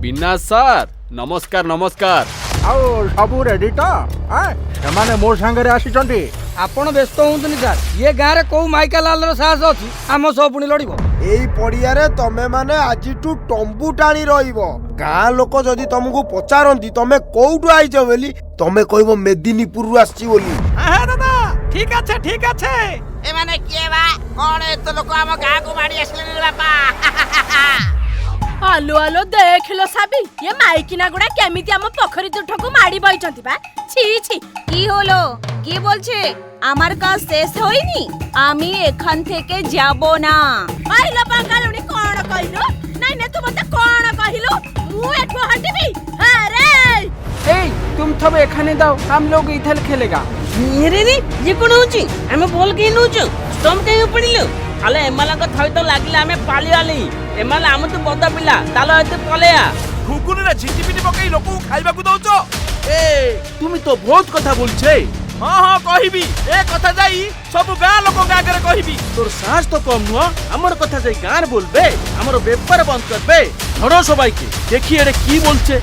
বিনাশ স্যার নমস্কার নমস্কার। ଆଉ ସବୁ ରେଡି ତ? ସେମାନେ ମୋ ସାଙ୍ଗରେ ଆସିଛନ୍ତି। ଆପଣ ବ୍ୟସ୍ତ ହୁଅନ୍ତୁନି ସାର୍, ଇଏ ଗାଁରେ କୋଉ ମାଇକା ଲାଲର ସାହସ ଅଛି ଆମ ସହ ପୁଣି ଲଢିବ? ଏଇ ପଡିଆରେ ତମେ ମାନେ ଆଜିଠୁ ଟମ୍ବୁ ଟାଣି ରହିବ। ଗାଁ ଲୋକ ଯଦି ତମକୁ ପଚାରନ୍ତି ତମେ କୋଉଠୁ ଆଇଛ ବୋଲି, ତମେ କହିବ ମେଦିନୀପୁରରୁ ଆସିଛି ବୋଲି। দাদা ঠিক আছে ঠিক আছে। এমানে কিଏ ବା କଣ ଏତେ ଲୋକ ଆମ ଗାଁକୁ ମାଡି ଆସିଲେଣି ରେ ବାପା? আলো আলো দেখিলো সাবি এ মাইকিনা গুড়া কেমিতি আম পোখরি দুঠকু মাড়ি বইছন্তি বা ছি ছি কি হলো কি বলছে আমার কাজ শেষ হয়নি আমি এখান থেকে যাব না আইলো বাঙ্গালুনি কোন কইলো নাই না তুই মতে কোন কইলো মু এঠু হটিবি হ্যাঁ রে এই তুমি তবে এখানে দাও, हम लोग इधर खेलेगा। रे रे ये कोन होची हमें बॉल के नउचो स्टम्प के पड़िलो आले एमाला थई तो लागिला हमें पाली आली एमाला हम तो बदा पिला तालो एते पलेया ঘুগুনি রে ঝিটিপিটি পকাই লোকু খাইবাকু দউছ। এ তুমি তো বহুত কথা বলছে। হ্যাঁ হ্যাঁ কহিবি এ কথা যাই সবু গাঁ লোক আগে কহিবি। তোর সাহস তো কম নুহ, আমার কথা যাই গাঁর বলবে, আমার ব্যাপার বন্ধ করবে। ধরো সবাইকে দেখি এরে কি বলছে।